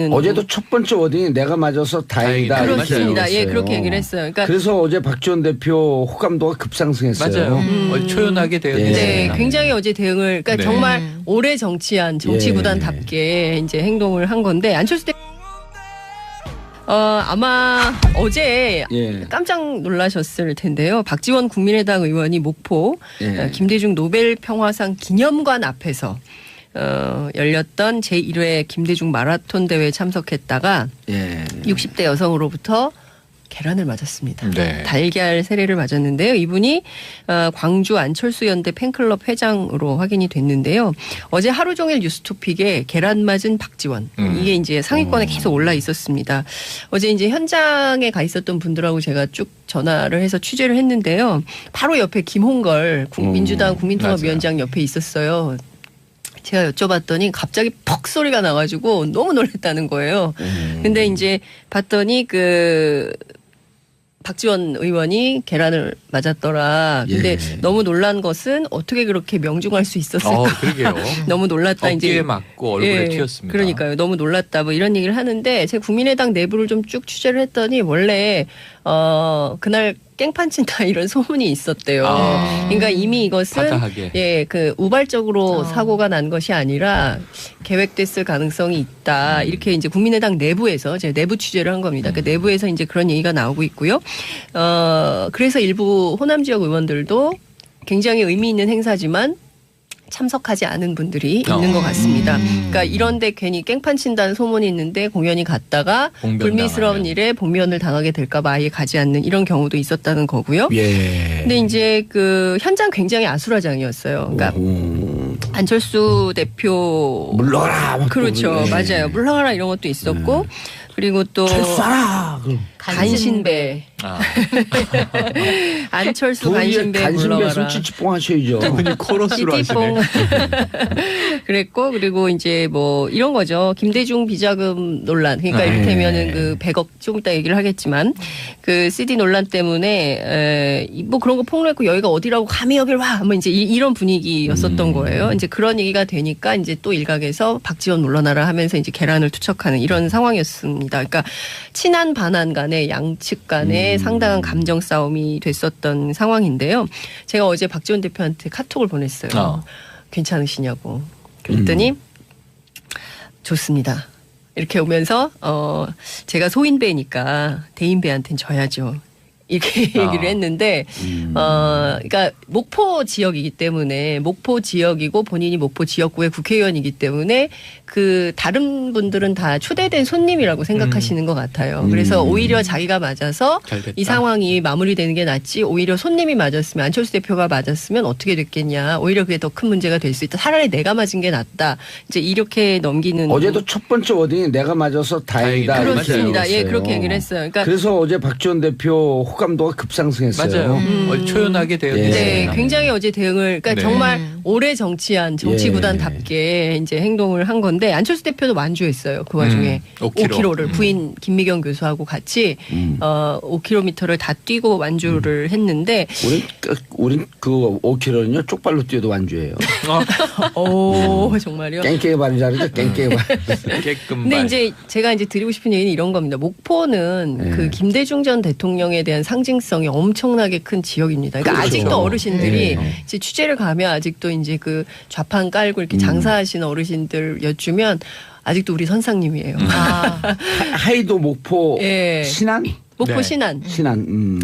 어제도 첫 번째 워딩이 내가 맞아서 다행이다. 그렇습니다. 예, 그렇게 얘기를 했어요. 그러니까 그래서 어제 박지원 대표 호감도가 급상승했어요. 맞아요. 초연하게 대응했습니다. 네, 굉장히 어제 대응을 그러니까 네. 정말 오래 정치한 정치구단답게 이제 행동을 한 건데 안철수 대표 아마 어제 깜짝 놀라셨을 텐데요. 박지원 국민의당 의원이 목포 김대중 노벨 평화상 기념관 앞에서 열렸던 제1회 김대중 마라톤 대회에 참석했다가 60대 여성으로부터 계란을 맞았습니다. 네. 달걀 세례를 맞았는데요. 이분이 광주 안철수 연대 팬클럽 회장으로 확인이 됐는데요. 어제 하루 종일 뉴스토픽에 계란 맞은 박지원 이게 이제 상위권에 계속 올라 있었습니다. 어제 이제 현장에 가 있었던 분들하고 제가 쭉 전화를 해서 취재를 했는데요. 바로 옆에 김홍걸 민주당 국민통합위원장 옆에 있었어요. 제가 여쭤봤더니 갑자기 퍽 소리가 나가지고 너무 놀랐다는 거예요. 근데 이제 봤더니 박지원 의원이 계란을 맞았더라. 근데 너무 놀란 것은 어떻게 그렇게 명중할 수 있었을까. 그러게요. 너무 놀랐다. 어깨에 이제 맞고 얼굴에 튀었습니다. 그러니까요. 너무 놀랐다. 뭐 이런 얘기를 하는데 제가 국민의당 내부를 좀 쭉 취재를 했더니 원래 그날 깽판 친다 이런 소문이 있었대요. 그러니까 이미 이것은 파다하게. 우발적으로 사고가 난 것이 아니라 계획됐을 가능성이 있다. 이렇게 이제 국민의당 내부에서 제가 내부 취재를 한 겁니다. 그 내부에서 이제 그런 얘기가 나오고 있고요. 그래서 일부 호남 지역 의원들도 굉장히 의미 있는 행사지만 참석하지 않은 분들이 있는 것 같습니다. 그러니까 이런데 괜히 깽판 친다는 소문이 있는데 공연이 갔다가 불미스러운 일에 복면을 당하게 될까 봐 아예 가지 않는 이런 경우도 있었다는 거고요. 근데 이제 현장 굉장히 아수라장이었어요. 그러니까 안철수 대표 물러가라. 그렇죠. 맞아요. 물러가라 이런 것도 있었고 그리고 또 간신배. 안철수 간신배 물러가라. 손찌찌뽕 하셔야죠. 그분이 코러스로 하시네. 그랬고 그리고 이제 뭐 이런 거죠. 김대중 비자금 논란. 그러니까 이를테면은 100억 좀 이따 얘기를 하겠지만 CD 논란 때문에 뭐 그런 거 폭로했고 여기가 어디라고 감히 여길 와. 뭐 이제 이런 분위기였었던 거예요. 이제 그런 얘기가 되니까 이제 또 일각에서 박지원 물러나라 하면서 이제 계란을 투척하는 이런 상황이었습니다. 그러니까 친한 반한 간에 양측 간에 상당한 감정 싸움이 됐었던 상황인데요. 제가 어제 박지원 대표한테 카톡을 보냈어요. 괜찮으시냐고. 그랬더니 좋습니다. 이렇게 오면서 제가 소인배니까 대인배한테는 져야죠. 이렇게 얘기를 했는데 그러니까 목포 지역이기 때문에 목포 지역이고 본인이 목포 지역구의 국회의원이기 때문에 다른 분들은 다 초대된 손님이라고 생각하시는 것 같아요. 그래서 오히려 자기가 맞아서 이 상황이 마무리되는 게 낫지 오히려 손님이 맞았으면 안철수 대표가 맞았으면 어떻게 됐겠냐. 오히려 그게 더 큰 문제가 될 수 있다. 차라리 내가 맞은 게 낫다. 이제 이렇게 넘기는. 어제도 첫 번째 워딩이 내가 맞아서 다행이다. 그렇습니다. 예, 그렇게 얘기를 했어요. 그러니까 그래서 어제 박지원 대표 호감도가 급상승했어요. 맞아요. 초연하게 대응했습니다. 네, 굉장히 어제 대응을 그러니까 정말 오래 정치한 정치구단답게 이제 행동을 한 건데 안철수 대표도 완주했어요. 그 와중에 5km를 부인 김미경 교수하고 같이 5km를 다 뛰고 완주를 했는데 우린 5km는요 쪽발로 뛰어도 완주예요. 오 정말요? 깽깽이 발이 잘하죠. 깽깽이 발. 근데 이제 제가 이제 드리고 싶은 얘기는 이런 겁니다. 목포는 김대중 전 대통령에 대한 상징성이 엄청나게 큰 지역입니다. 그러니까 아직도 어르신들이 이제 취재를 가면 아직도 이제 좌판 깔고 이렇게 장사하시는 어르신들 여쭈면 아직도 우리 선상님이에요. 하이도 목포 신안? 목포 신안.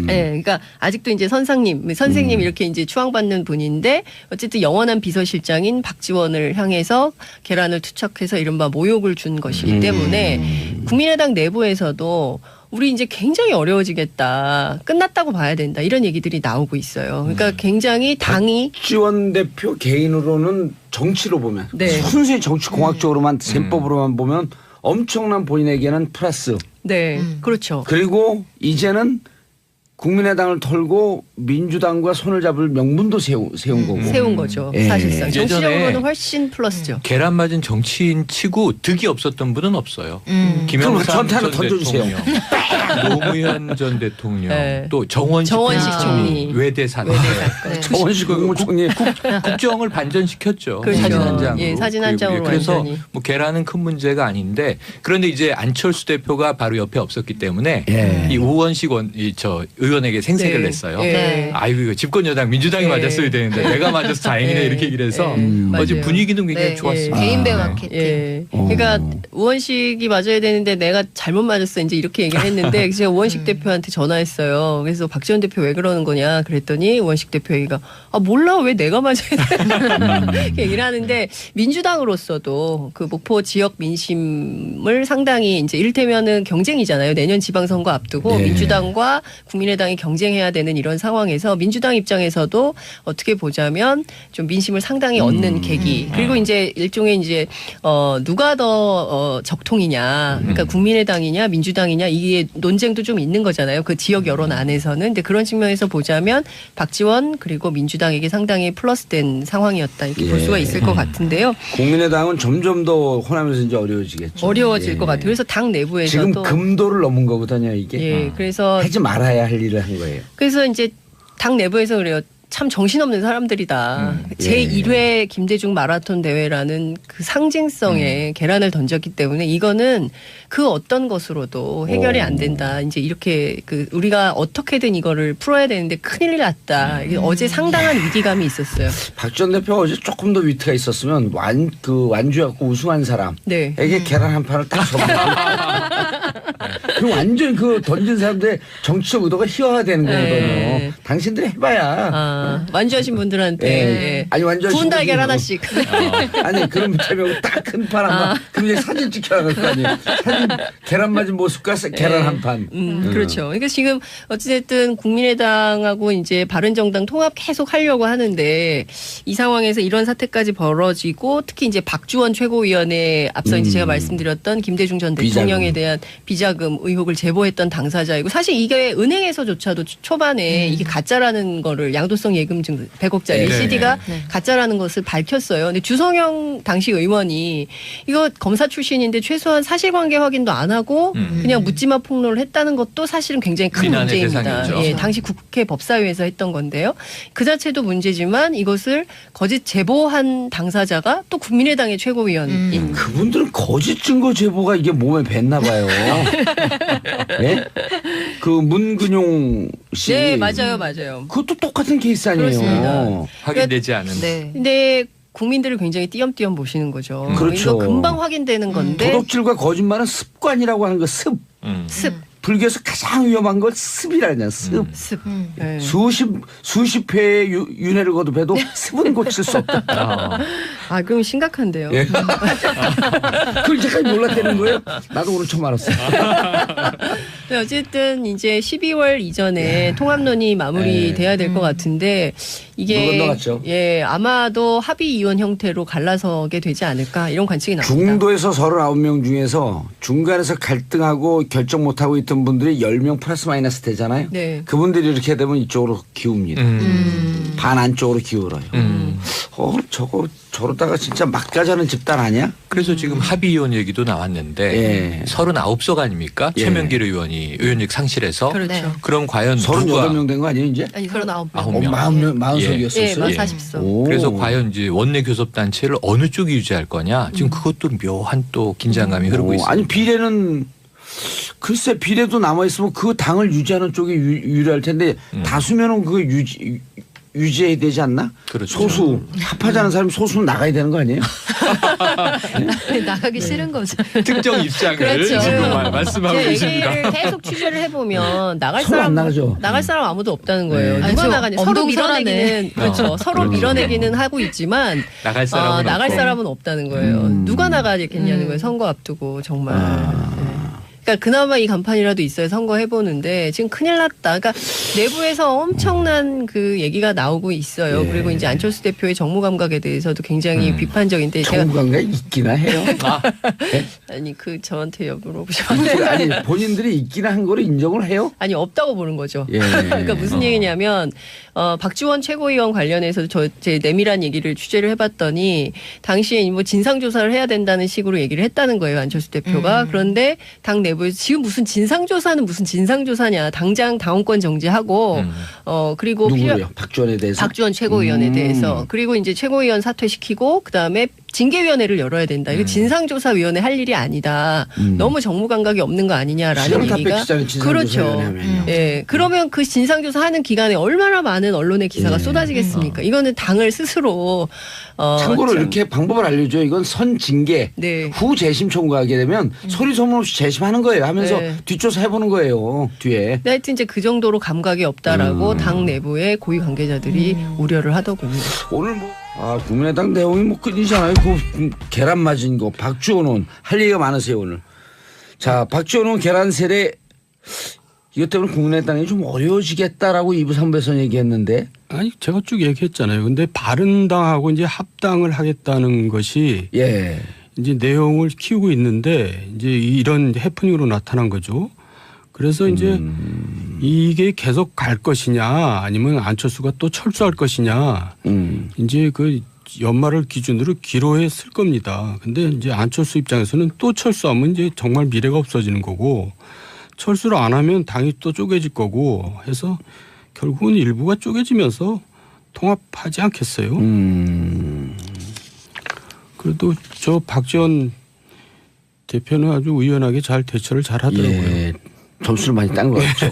네, 그러니까 아직도 이제 선생님 이렇게 이제 추앙받는 분인데 어쨌든 영원한 비서실장인 박지원을 향해서 계란을 투척해서 이른바 모욕을 준 것이기 때문에 국민의당 내부에서도 우리 이제 굉장히 어려워지겠다. 끝났다고 봐야 된다. 이런 얘기들이 나오고 있어요. 그러니까 굉장히 당이. 박지원 대표 개인으로는 정치로 보면 순수히 정치공학적으로만 셈법으로만 보면 엄청난 본인에게는 플러스. 네. 그렇죠. 그리고 이제는 국민의당을 털고 민주당과 손을 잡을 명분도 세운 거고. 세운 거죠. 예. 사실상 예전에 정치적으로는 훨씬 플러스죠. 계란 맞은 정치인 치고 득이 없었던 분은 없어요. 그럼 김영삼 저한테 하나 전 던져주세요. 대통령, 노무현 전 대통령, 네. 또 정원식 총리. 외대 사건. 네. 정원식 국무총리. 국정을 반전시켰죠. 그렇죠. 사진 한 장으로. 예, 사진 한 장으로 그래서 완전히. 뭐 계란은 큰 문제가 아닌데 그런데 이제 안철수 대표가 바로 옆에 없었기 때문에 예. 이 우원식 의원에게 생색을 네. 냈어요. 네. 아이고 이거 집권 여당 민주당이 네. 맞았어야 되는데 내가 맞아서 다행이네 네. 이렇게 얘기를 해서 네. 어제 맞아요. 분위기는 굉장히 네. 좋았습니다. 개인 배우 아. 마케팅. 예. 그러니까 우원식이 맞아야 되는데 내가 잘못 맞았어 이제 이렇게 얘기를 했는데 제가 우원식 대표한테 전화했어요. 그래서 박지원 대표 왜 그러는 거냐 그랬더니 우원식 대표 얘기가 몰라 왜 내가 맞아야 돼 이렇게 얘기를 하는데 민주당으로서도 그 목포 지역 민심을 상당히 이제 이를테면은 경쟁이잖아요. 내년 지방선거 앞두고 네. 민주당과 국민의당이 경쟁해야 되는 이런 상황에서 민주당 입장에서도 어떻게 보자면 좀 민심을 상당히 얻는 계기 그리고 이제 일종의 이제 누가 더 적통이냐 그러니까 국민의당이냐 민주당이냐 이게 논쟁도 좀 있는 거잖아요. 그 지역 여론 안에서는 근데 그런 측면에서 보자면 박지원 그리고 민주당에게 상당히 플러스된 상황이었다 이렇게 볼 예. 수가 있을 것 같은데요. 국민의당은 점점 더 호남에서 이제 어려워지겠죠. 어려워질 예. 것 같아요. 그래서 당 내부에서도 지금 금도를 넘은 거거든요, 이게. 예, 그래서 하지 말아야 할 일을 한 거예요. 그래서 이제 당 내부에서 그래요. 참 정신없는 사람들이다. 제1회 김대중 마라톤 대회라는 그 상징성에 계란을 던졌기 때문에 이거는 그 어떤 것으로도 해결이 안 된다. 이제 이렇게 그 우리가 어떻게든 이거를 풀어야 되는데 큰일 났다. 이게 어제 상당한 위기감이 있었어요. 박 전 대표 어제 조금 더 위트가 있었으면 완주해갖고 우승한 사람에게 네. 계란 한 판을 딱 선물. 그 완전 그 던진 사람들의 정치적 의도가 희화화되는 거거든요. 네. 당신들이 해봐야. 완주하신 분들한테 예. 아니 완주하신 구운 달걀 분들도- 하나씩. 아니 그럼 제명 딱 큰 판 한 판. 그럼 이제 사진 찍혀나갈 거 아니에요. 사진 계란 맞은 모습과 계란 한 판. 그렇죠. 그러니까 지금 어찌됐든 국민의당하고 이제 바른정당 통합 계속 하려고 하는데 이 상황에서 이런 사태까지 벌어지고 특히 이제 박주원 최고위원회 앞서 이제 제가 말씀드렸던 김대중 전 대통령에 대한 비자금 의혹을 제보했던 당사자이고 사실 이게 은행에서조차도 초반에 이게 가짜라는 거를 양도성 예금증 100억짜리 네. CD가 네. 가짜라는 것을 밝혔어요. 근데 주성영 당시 의원이 이거 검사 출신인데 최소한 사실관계 확인도 안 하고 그냥 묻지마 폭로를 했다는 것도 사실은 굉장히 큰 비난의 문제입니다. 대상이죠. 예, 당시 국회 법사위에서 했던 건데요. 그 자체도 문제지만 이것을 거짓 제보한 당사자가 또 국민의당의 최고위원인 그분들은 거짓 증거 제보가 이게 몸에 뱄나 봐요. 예? 그 문근용 씨. 네, 맞아요. 그것도 똑같은 케이스 아니에요. 그렇습니다. 확인되지 않은. 네. 근데 국민들을 굉장히 띄엄띄엄 보시는 거죠. 그렇죠. 이거 금방 확인되는 건데 도덕질과 거짓말은 습관이라고 하는 거 습. 습. 불교에서 가장 위험한 걸 습이라냐 습. 습. 네. 수십 회의 윤회를 거듭해도 습은 고칠 수 없다. 그럼 심각한데요. 예. 그걸 이제까지 몰랐다는 거예요? 나도 오늘 처음 알았어. 네, 어쨌든 이제 12월 이전에 통합론이 마무리돼야 될 것 같은데 물 이게 건너갔죠. 예 아마도 합의 이혼 형태로 갈라서게 되지 않을까 이런 관측이 나옵니다. 중도에서 39명 중에서 중간에서 갈등하고 결정 못하고 있던 분들이 10명 플러스 마이너스 되잖아요. 네. 그분들이 이렇게 되면 이쪽으로 기웁니다. 반 안쪽으로 기울어요. 저러다가 진짜 막 가자는 집단 아니야? 그래서 지금 합의위원 얘기도 나왔는데 예. 39석 아닙니까? 예. 최명길 의원이 의원직 상실해서 그렇죠. 네. 그럼 과연 누가 38명 된 거 아니에요 이제? 아니 39명. 9명. 40석이었었어요? 예, 만 40석. 그래서 과연 이제 원내 교섭 단체를 어느 쪽이 유지할 거냐 지금 그것도 묘한 또 긴장감이 흐르고 있습니다. 아니 비례는 글쎄 비례도 남아 있으면 그 당을 유지하는 쪽이 유리할 텐데 다수면은 그거 유지해야 되지 않나? 그렇죠. 소수 합하자는 사람이 소수는 나가야 되는 거 아니에요? 나가기 싫은 거죠. 특정 입장을 그렇죠. 지금 말씀하고 제 계십니다. 얘기를 계속 취재를 해보면 나갈 서로 안 나가죠. 나갈 사람 아무도 없다는 거예요. 네. 누가 아니, 나가냐? 저 서로 엄동설하네. 밀어내기는 그렇죠. 서로 밀어내기는 하고 있지만 나갈 사람은 나갈 없고. 사람은 없다는 거예요. 누가 나가겠냐는 거예요. 선거 앞두고 정말. 네. 그러니까 그나마 이 간판이라도 있어야 선거해보는데 지금 큰일 났다. 그러니까 내부에서 엄청난 그 얘기가 나오고 있어요. 예. 그리고 이제 안철수 대표의 정무 감각에 대해서도 굉장히 비판적인데 제가 정부관계 있기나 해요. 아니 그 저한테 물어보셨는데 아니 본인들이 있기나 한 거를 인정을 해요? 아니 없다고 보는 거죠. 예. 그러니까 무슨 얘기냐면 박지원 최고위원 관련해서 제 내밀한 얘기를 취재를 해봤더니 당시에 뭐 진상조사를 해야 된다는 식으로 얘기를 했다는 거예요 안철수 대표가. 그런데 당 내부에서 지금 무슨 진상조사는 무슨 진상조사냐 당장 당원권 정지하고 그리고 누구요? 박지원에 대해서? 박지원 최고위원에 대해서 그리고 이제 최고위원 사퇴시키고 그다음에 징계위원회를 열어야 된다. 이거 진상조사위원회 할 일이 아니다. 너무 정무 감각이 없는 거 아니냐라는 얘기가 그렇죠. 예, 그러면 그 진상조사하는 기간에 얼마나 많은 언론의 기사가 쏟아지겠습니까? 이거는 당을 스스로 참고로 참. 이렇게 방법을 알려줘요. 이건 선징계 네. 후 재심 청구하게 되면 소리 소문 없이 재심하는 거예요 하면서 네. 뒷조사 해보는 거예요. 뒤에. 근데 하여튼 이제 그 정도로 감각이 없다라고 당 내부의 고위 관계자들이 우려를 하더군요. 오늘 뭐 국민의당 내용이 뭐 끊이잖아요. 그 계란 맞은 거 박주원 의원 할 얘기가 많으세요 오늘. 자 박주원 의원 계란 세례 이것 때문에 국민의당이 좀 어려워지겠다라고 2부 3부에서 얘기했는데. 아니 제가 쭉 얘기했잖아요. 근데 바른당하고 이제 합당을 하겠다는 것이 예. 이제 내용을 키우고 있는데 이제 이런 해프닝으로 나타난 거죠. 그래서 이제 이게 계속 갈 것이냐 아니면 안철수가 또 철수할 것이냐 이제 그 연말을 기준으로 기로했을 겁니다. 근데 이제 안철수 입장에서는 또 철수하면 이제 정말 미래가 없어지는 거고 철수를 안 하면 당이 또 쪼개질 거고 해서 결국은 일부가 쪼개지면서 통합하지 않겠어요. 그래도 저 박지원 대표는 아주 의연하게 잘 대처를 잘 하더라고요. 예. 점수를 많이 딴 것 같죠.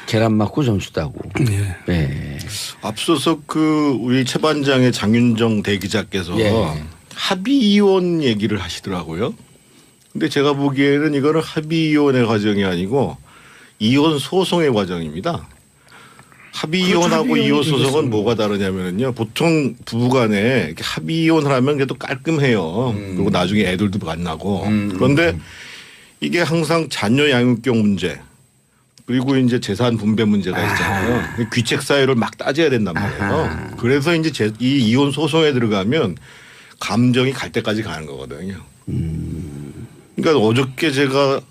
계란 맞고 점수 따고. 네. 예. 앞서서 그 우리 최반장의 장윤정 대기자께서 예. 합의이혼 얘기를 하시더라고요. 근데 제가 보기에는 이거는 합의이혼의 과정이 아니고 이혼 소송의 과정입니다. 합의이혼하고 그렇죠. 이혼 소송은 뭐가 다르냐면요. 보통 부부간에 이렇게 합의이혼을 하면 그래도 깔끔해요. 그리고 나중에 애들도 만나고. 그런데 이게 항상 자녀 양육경 문제 그리고 이제 재산 분배 문제가 있잖아요. 귀책 사유를 막 따져야 된단 말이에요. 그래서 이제 이 이혼 소송에 들어가면 감정이 갈 때까지 가는 거거든요. 그러니까 어저께 제가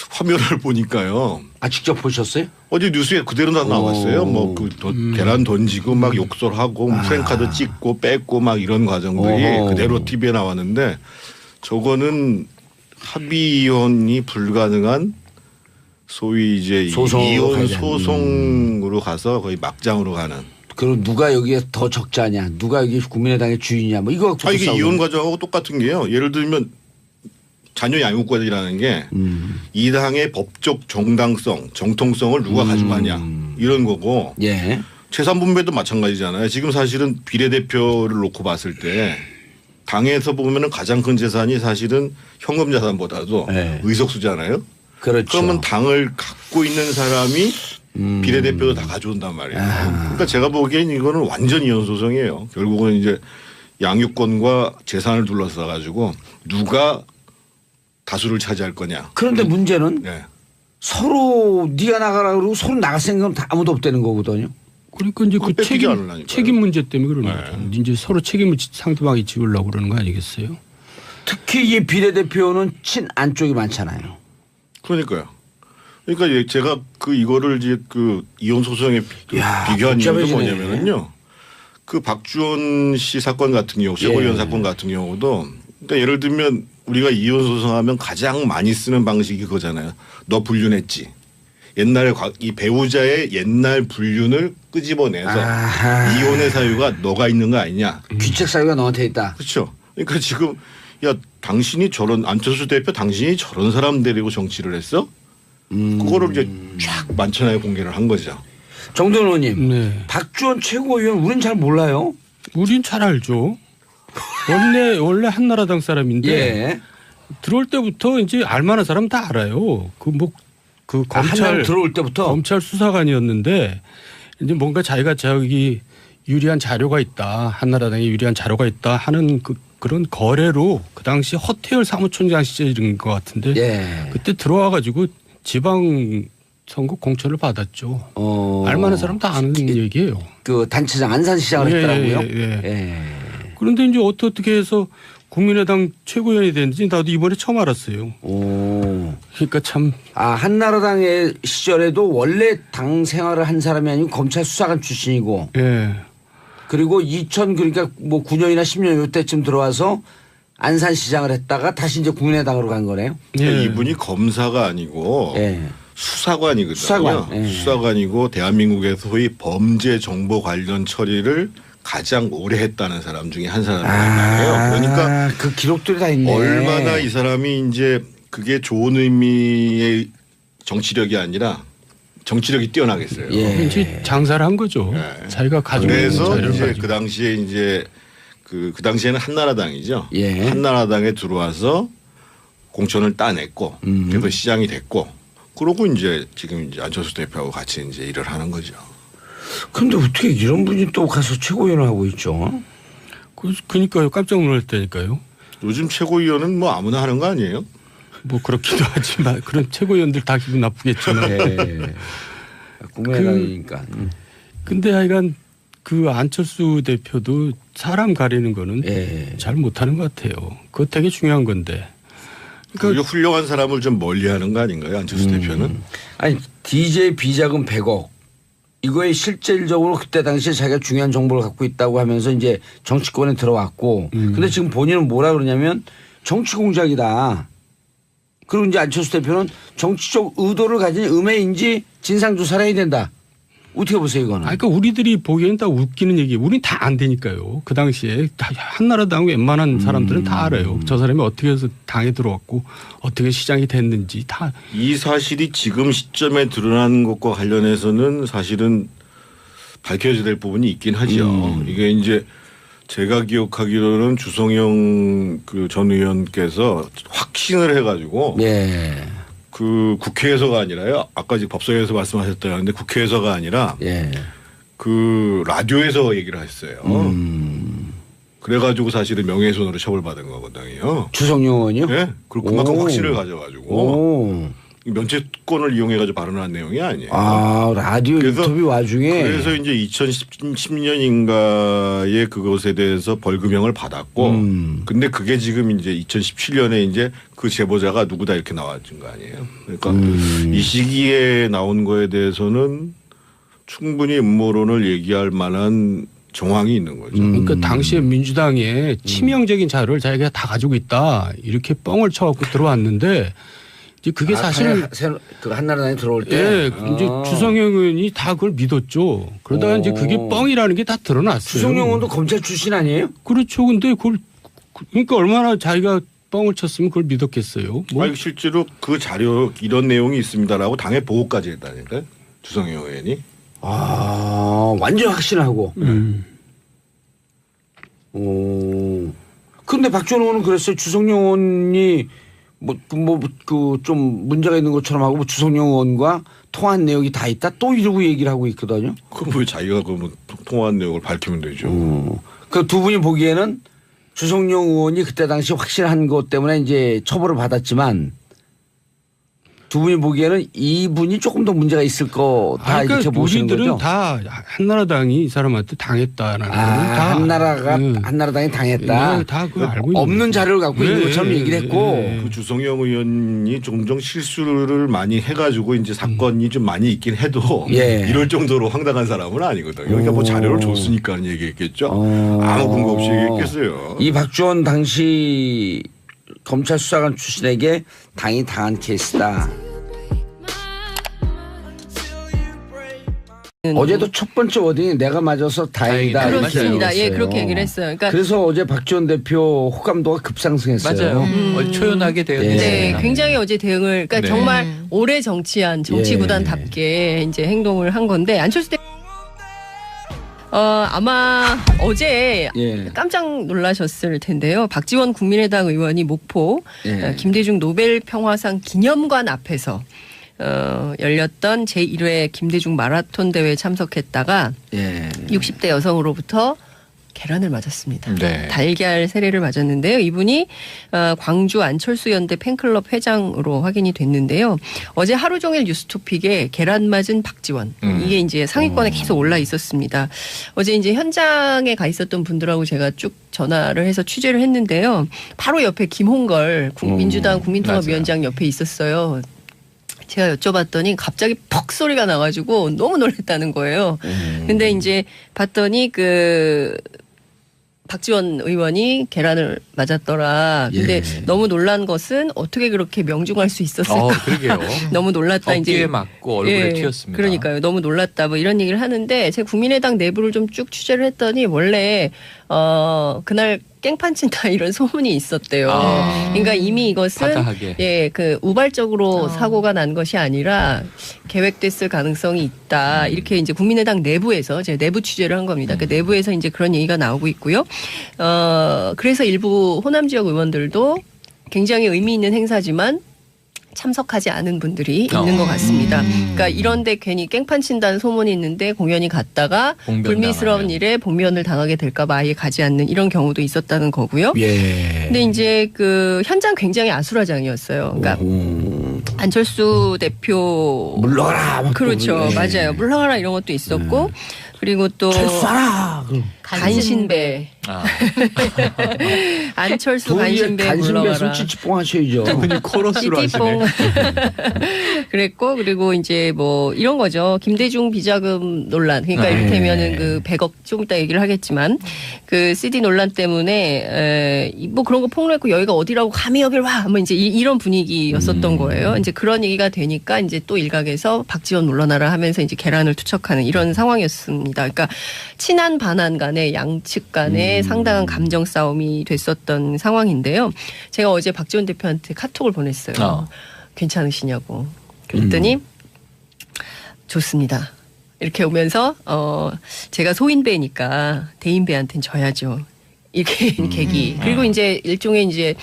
화면을 보니까요. 직접 보셨어요? 어제 뉴스에 그대로 다 나왔어요. 뭐 그 계란 던지고 막 욕설하고 프랭카드 찍고 뺏고 막 이런 과정들이 그대로 TV에 나왔는데 저거는 합의이혼이 불가능한 소위 이제 이혼 소송으로 가서 거의 막장으로 가는. 그럼 누가 여기에 더 적자냐, 누가 여기 국민의당의 주인이냐, 뭐 이거. 이게 이혼 과정하고 똑같은 게요. 예를 들면 자녀 양육권이라는 게 이 당의 법적 정당성, 정통성을 누가 가져가냐 이런 거고. 예. 재산 분배도 마찬가지잖아요. 지금 사실은 비례대표를 놓고 봤을 때 당에서 보면은 가장 큰 재산이 사실은 현금 자산보다도 네. 의석수잖아요. 그렇죠. 그러면 당을 갖고 있는 사람이 비례대표도 다 가져온단 말이에요. 그러니까 제가 보기엔 이거는 완전 이혼 소송이에요. 결국은 이제 양육권과 재산을 둘러싸 가지고 누가 다수를 차지할 거냐. 그런데 문제는 네. 서로 네가 나가라 그러고 서로 나갈 생각은 다 아무도 없다는 거거든요. 그러니까 이제 그 뺏기지 않으려니까요. 책임 문제 때문에 그러는 거죠. 이제 서로 책임을 상대방이 지우려고 그러는 거 아니겠어요? 특히 이 비례대표는 친안 쪽이 많잖아요. 그러니까요. 그러니까 제가 이거를 이제 이혼 소송에 비교한 이유가 복잡해지네. 뭐냐면요. 그 박주원 씨 사건 같은 경우, 최고위원 사건 같은 경우도 그러니까 예를 들면 우리가 이혼 소송하면 가장 많이 쓰는 방식이 그거잖아요. 너 불륜했지. 옛날에 이 배우자의 옛날 불륜을 끄집어내서 이혼의 사유가 너가 있는 거 아니냐. 귀책 사유가 너한테 있다. 그렇죠. 그러니까 지금 당신이 안철수 대표 당신이 저런 사람 데리고 정치를 했어? 그거를 이제 쫙 만천하에 공개를 한 거죠. 정돈 의원님. 네. 박주원 최고위원 우린 잘 몰라요. 우린 잘 알죠. 원래 한나라당 사람인데 예. 들어올 때부터 이제 알만한 사람 다 알아요. 검찰 들어올 때부터 검찰 수사관이었는데 이제 뭔가 자기가 유리한 자료가 있다. 한나라당에 유리한 자료가 있다 하는 그런 거래로 그 당시 허태열 사무총장 시절인 것 같은데 예. 그때 들어와가지고 지방 선거 공천을 받았죠. 알만한 사람 다 아는 얘기예요. 그 단체장 안산시장을 예, 했더라고요. 예, 예. 그런데 이제 어떻게 해서 국민의당 최고위원이 됐는지 나도 이번에 처음 알았어요. 오. 그러니까 참 한나라당의 시절에도 원래 당 생활을 한 사람이 아니고 검찰 수사관 출신이고 예. 그리고 2000 그러니까 뭐 9년이나 10년 요때쯤 들어와서 안산시장을 했다가 다시 이제 국민의당으로 간 거네요. 그러니까 예. 이분이 검사가 아니고 예. 수사관이거든요. 수사관. 예. 수사관이고 대한민국에서 소위 범죄 정보 관련 처리를 가장 오래 했다는 사람 중에 한 사람이에요. 그러니까 그 기록들이 다 있네. 얼마나 이 사람이 이제 그게 좋은 의미의 정치력이 아니라 정치력이 뛰어나겠어요. 예. 이제 장사를 한 거죠. 네. 자기가 가지고 있는 그래서 자료를 이제 가지고. 그 당시에 이제 그 당시에는 한나라당이죠. 예. 한나라당에 들어와서 공천을 따냈고 그래서 시장이 됐고 그러고 이제 지금 이제 안철수 대표하고 같이 이제 일을 하는 거죠. 그런데 어떻게 이런 분이 또 가서 최고위원을 하고 있죠? 그러니까요. 깜짝 놀랐다니까요. 요즘 최고위원은 뭐 아무나 하는 거 아니에요? 뭐 그렇기도 하지만 그런 최고위원들 다 기분 나쁘겠지만. 예. 국민의당이니까. 근데 하여간 그 안철수 대표도 사람 가리는 거는 예. 잘 못하는 것 같아요. 그거 되게 중요한 건데. 그게 훌륭한 사람을 좀 멀리하는 거 아닌가요, 안철수 대표는? 아니 DJ 비자금 100억 이거에 실질적으로 그때 당시에 자기가 중요한 정보를 갖고 있다고 하면서 이제 정치권에 들어왔고 근데 지금 본인은 뭐라 그러냐면 정치 공작이다. 그리고 이제 안철수 대표는 정치적 의도를 가진 음해인지 진상조사를 해야 된다. 어떻게 보세요 이거는? 그러니까 우리들이 보기에는 다 웃기는 얘기. 우린 다 안 되니까요. 그 당시에 다 한나라당 웬만한 사람들은 다 알아요. 저 사람이 어떻게 해서 당에 들어왔고 어떻게 시장이 됐는지 다. 이 사실이 지금 시점에 드러난 것과 관련해서는 사실은 밝혀져야 될 부분이 있긴 하죠. 이게 이제 제가 기억하기로는 주성영 그 전 의원께서 확신을 해가지고 예. 그 국회에서가 아니라요. 아까 지금 법사위에서 말씀하셨다는데 국회에서가 아니라 예. 그 라디오에서 얘기를 했어요. 그래가지고 사실은 명예훼손으로 처벌받은 거거든요. 주성용 의원이요? 예? 그리고 그만큼 오. 확신을 가져가지고 오. 면책권을 이용해가지고 발언한 내용이 아니에요. 라디오 그래서- 인터뷰 와중에 그래서 이제 2010년인가에 그것에 대해서 벌금형을 받았고, 근데 그게 지금 이제 2017년에 이제 그 제보자가 누구다 이렇게 나왔던 거 아니에요. 그러니까 이 시기에 나온 거에 대해서는 충분히 음모론을 얘기할 만한 정황이 있는 거죠. 그러니까 당시에 민주당에 치명적인 자료를 자기가 다 가지고 있다 이렇게 뻥을 쳐갖고 들어왔는데 이제 그게 사실 그 한나라당에 들어올 때 예, 이제 주성영 의원이 다 그걸 믿었죠. 그러다가 이제 그게 뻥이라는 게 다 드러났어요. 주성용 의원도 검찰 출신 아니에요? 그렇죠. 근데 그걸 그러니까 얼마나 자기가 뻥을 쳤으면 그걸 믿었겠어요. 뭐 아니, 실제로 그 자료 이런 내용이 있습니다라고 당에 보고까지 했다니까요. 주성영 의원이. 완전 확신하고. 근데 박지원 의원은 그랬어요. 주성용 의원이 좀 문제가 있는 것처럼 하고 주성용 의원과 통화한 내용이 다 있다 또 이러고 얘기를 하고 있거든요. 그럼 왜 자기가 그러면 통화한 내용을 밝히면 되죠. 그 두 분이 보기에는 주성용 의원이 그때 당시 확실한 것 때문에 이제 처벌을 받았지만 두 분이 보기에는 이분이 조금 더 문제가 있을 거다 이렇게 보시는 우리들은 거죠. 다 한나라당이 이 사람한테 당했다라는 거는 다 한나라당이 당했다. 네, 다 그거 알고 있는 없는 거죠. 자료를 갖고 있는 것처럼 얘기를 했고. 그 주성영 의원이 종종 실수를 많이 해가지고 이제 사건이 좀 많이 있긴 해도 예. 이럴 정도로 황당한 사람은 아니거든요. 그러니까 뭐 자료를 줬으니까 얘기했겠죠. 아무 근거 없이 얘기했겠어요. 이 박지원 당시 검찰 수사관 출신에게 당이 당한 케이스다. 어제도 첫 번째 워딩이 내가 맞아서 다행이다. 이렇게 그렇습니다. 예, 얘기했어요. 그렇게 얘기를 했어요. 그러니까 그래서 어제 박지원 대표 호감도가 급상승했어요. 맞아요. 초연하게 되어 예. 네, 있습니다. 굉장히 어제 대응을 그러니까 네. 정말 오래 정치한 정치구단답게 이제 행동을 한 건데 안철수 대 아마 어제 예. 깜짝 놀라셨을 텐데요. 박지원 국민의당 의원이 목포 예. 김대중 노벨 평화상 기념관 앞에서 열렸던 제1회 김대중 마라톤 대회에 참석했다가 예. 60대 여성으로부터 계란을 맞았습니다. 네. 달걀 세례를 맞았는데요. 이분이 광주 안철수 연대 팬클럽 회장으로 확인이 됐는데요. 어제 하루 종일 뉴스토픽에 계란 맞은 박지원 이게 이제 상위권에 계속 올라 있었습니다. 어제 이제 현장에 가 있었던 분들하고 제가 쭉 전화를 해서 취재를 했는데요. 바로 옆에 김홍걸 민주당 국민통합위원장 옆에 있었어요. 제가 여쭤봤더니 갑자기 퍽 소리가 나가지고 너무 놀랐다는 거예요. 근데 이제 봤더니 박지원 의원이 계란을 맞았더라. 근데 예. 너무 놀란 것은 어떻게 그렇게 명중할 수 있었을까? 그러게요. 너무 놀랐다. 어깨에 이제 맞고 얼굴에 튀었습니다. 그러니까요. 너무 놀랐다. 뭐 이런 얘기를 하는데 제가 국민의당 내부를 좀 쭉 취재를 했더니 원래 그날 깽판 친다 이런 소문이 있었대요. 그러니까 이미 이것은 파다하게. 우발적으로 사고가 난 것이 아니라 계획됐을 가능성이 있다. 이렇게 이제 국민의당 내부에서 제가 내부 취재를 한 겁니다. 그 내부에서 이제 그런 얘기가 나오고 있고요. 그래서 일부 호남 지역 의원들도 굉장히 의미 있는 행사지만 참석하지 않은 분들이 있는 것 같습니다. 그러니까 이런데 괜히 깽판 친다는 소문이 있는데 공연이 갔다가 불미스러운 일에 봉변을 당하게 될까 봐 아예 가지 않는 이런 경우도 있었다는 거고요. 예. 근데 이제 그 현장 굉장히 아수라장이었어요. 그러니까 안철수 대표 물러가라. 막 그렇죠. 예. 맞아요. 물러가라 이런 것도 있었고 그리고 또 철수하라. 간신배. 안철수 간신배 간신배 물러가라. 손찌찌뽕 하셔야죠. 그분이 코러스로 하시네. 그랬고 그리고 이제 뭐 이런 거죠. 김대중 비자금 논란. 그러니까 이를테면은 그 100억 조금 이따 얘기를 하겠지만 그 CD 논란 때문에 뭐 그런 거 폭로했고 여기가 어디라고 감히 여길 와. 뭐 이제 이런 분위기였었던 거예요. 이제 그런 얘기가 되니까 이제 또 일각에서 박지원 물러나라 하면서 이제 계란을 투척하는 이런 상황이었습니다. 그러니까 친한 반한 간에 양측 간에 상당한 감정 싸움이 됐었던 상황인데요. 제가 어제 박지원 대표한테 카톡을 보냈어요. 괜찮으시냐고. 그랬더니 좋습니다. 이렇게 오면서 제가 소인배니까 대인배한테는 져야죠. 이렇게 계기. 그리고 이제 일종의 이제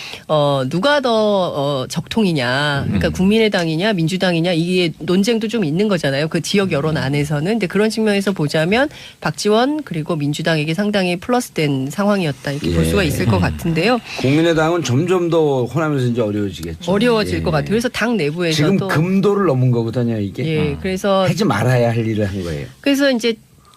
누가 더 적통이냐. 그러니까 국민의당이냐 민주당이냐 이게 논쟁도 좀 있는 거잖아요. 그 지역 여론 안에서는. 근데 그런 측면에서 보자면 박지원 그리고 민주당에게 상당히 플러스된 상황이었다. 이렇게 볼 수가 있을 것 같은데요. 국민의당은 점점 더 호남에서 이제 어려워지겠죠. 어려워질 것 같아요. 그래서 당 내부에서도 지금 금도를 넘은 거거든요, 이게. 예, 그래서 하지 말아야 할 일을 한 거예요. 그래서 이제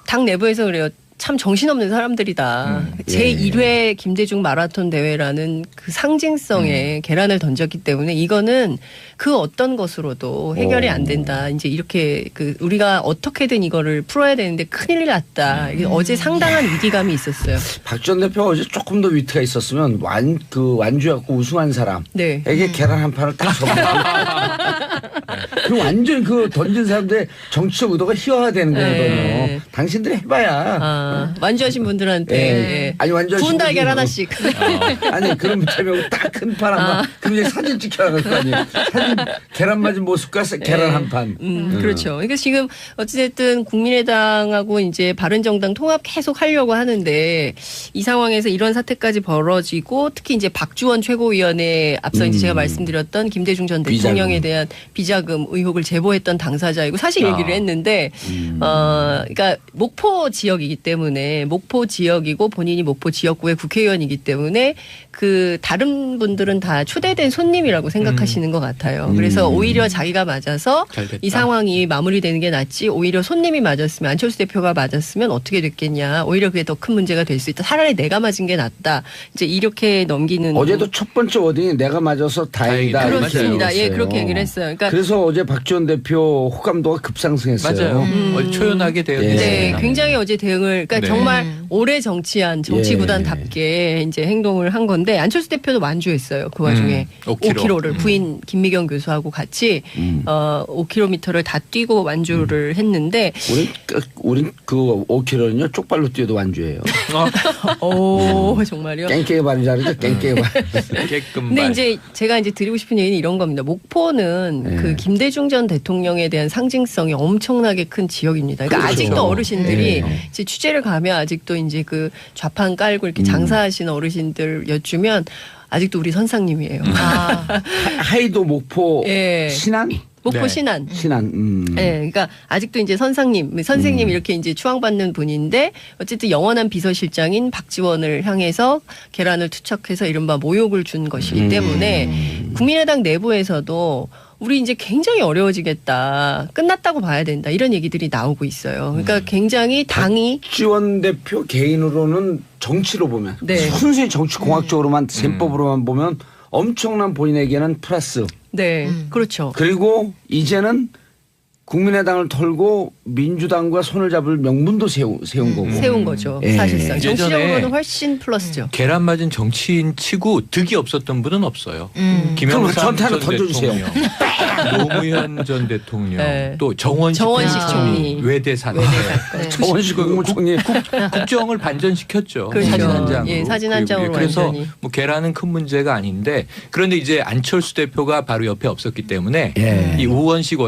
당 내부에서 그래요. 참 정신없는 사람들이다. 제1회 김대중 마라톤 대회라는 그 상징성에 계란을 던졌기 때문에 이거는 그 어떤 것으로도 해결이 안 된다. 이제 이렇게 그 우리가 어떻게든 이거를 풀어야 되는데 큰일 났다. 어제 상당한 위기감이 있었어요. 박지원 대표가 어제 조금 더 위트가 있었으면 완주해갖고 우승한 사람에게 계란 한 판을 딱 그 완전 그 던진 사람들의 정치적 의도가 희화화되는 거거든요. 당신들이 해봐야. 완주하신 분들한테 예. 아니 완주하신 구운 달걀 분들이 하나씩. 아니 그럼 제명 딱 큰 판 한 판. 그럼 이제 사진 찍혀나갈 거 아니에요. 사진 계란 맞은 모습과 계란 한 판. 그렇죠. 그러니까 지금 어찌됐든 국민의당하고 이제 바른정당 통합 계속 하려고 하는데 이 상황에서 이런 사태까지 벌어지고 특히 이제 박주원 최고위원회 앞서 이제 제가 말씀드렸던 김대중 전 대통령에 대한 비자금 의혹을 제보했던 당사자이고 사실 얘기를 했는데 그러니까 목포 지역이기 때문에 목포 지역이고 본인이 목포 지역구의 국회의원이기 때문에 그 다른 분들은 다 초대된 손님이라고 생각하시는 것 같아요. 그래서 오히려 자기가 맞아서 이 상황이 마무리되는 게 낫지 오히려 손님이 맞았으면 안철수 대표가 맞았으면 어떻게 됐겠냐. 오히려 그게 더 큰 문제가 될 수 있다. 차라리 내가 맞은 게 낫다. 이제 이렇게 넘기는. 어제도 첫 번째 워딩이 내가 맞아서 다행이다. 그렇습니다. 예, 그렇게 얘기를 했어요. 그러니까 그래서 어제 박지원 대표 호감도가 급상승했어요. 맞아요. 초연하게 되었습니다. 네, 굉장히 어제 대응을 그러니까 정말 오래 정치한 정치구단답게 이제 행동을 한 건데 안철수 대표도 완주했어요. 그 와중에 5km를 부인 김미경 교수하고 같이 5km를 다 뛰고 완주를 했는데 우린 그 5km는요 쪽발로 뛰어도 완주예요. 오 정말요? 깽깽이 발이 잘하죠. 깽깽이 발. 근데 이제 제가 이제 드리고 싶은 얘기는 이런 겁니다. 목포는 그 김대중 전 대통령에 대한 상징성이 엄청나게 큰 지역입니다. 그러니까 그렇죠. 아직도 어르신들이 이제 취재를 가면 아직도 이제 그 좌판 깔고 이렇게 장사하시는 어르신들 여쭈면 아직도 우리 선상님이에요. 하이도 목포 예. 신안 목포 네. 신안. 신안. 네, 그러니까 아직도 이제 선생님 이렇게 이제 추앙받는 분인데 어쨌든 영원한 비서실장인 박지원을 향해서 계란을 투척해서 이른바 모욕을 준 것이기 때문에 국민의당 내부에서도 우리 이제 굉장히 어려워지겠다. 끝났다고 봐야 된다. 이런 얘기들이 나오고 있어요. 그러니까 굉장히 당이 박지원 대표 개인으로는 정치로 보면 네. 순수히 정치 공학적으로만 셈법으로만 보면 엄청난 본인에게는 플러스. 네, 그렇죠. 그리고 이제는 국민의당을 털고 민주당과 손을 잡을 명분도 세운 거고. 세운 거죠. 예. 사실상 예전에 정치적으로는 훨씬 플러스죠. 계란 맞은 정치인 치고 득이 없었던 분은 없어요. 그럼 김영삼 저한테 하나 전 던져주세요. 대통령, 노무현 전 대통령, 네. 또 정원식 총리. 외대사건. 네. 정원식 국무총리. 국정을 반전시켰죠. 그렇죠. 사진 한 장으로. 예, 사진 한 장으로 그래서 완전히. 뭐 계란은 큰 문제가 아닌데 그런데 이제 안철수 대표가 바로 옆에 없었기 때문에 예. 이 우원식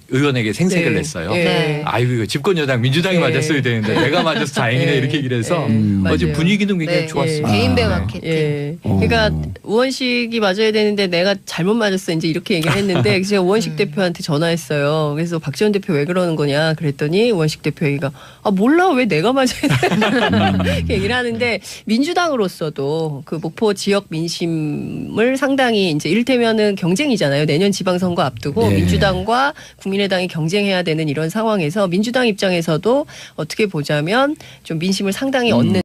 의원에게 생색을 네. 냈어요. 네. 아이고 이거 집권 여당 민주당이 네. 맞았어야 되는데 내가 맞아서 다행이네 네. 이렇게 얘기를 해서 네. 어제 맞아요. 분위기는 굉장히 네. 좋았습니다. 개인배 네. 마케팅. 예. 그러니까 우원식이 맞아야 되는데 내가 잘못 맞았어 이제 이렇게 얘기를 했는데 제가 우원식 대표한테 전화했어요. 그래서 박지원 대표 왜 그러는 거냐 그랬더니 우원식 대표 얘기가 몰라 왜 내가 맞아야 돼 이렇게 얘기를 하는데 민주당으로서도 그 목포 지역 민심을 상당히 이제 이를테면은 경쟁이잖아요. 내년 지방선거 앞두고 네. 민주당과 국민의당이 경쟁해야 되는 이런 상황에서 민주당 입장에서도 어떻게 보자면 좀 민심을 상당히 얻는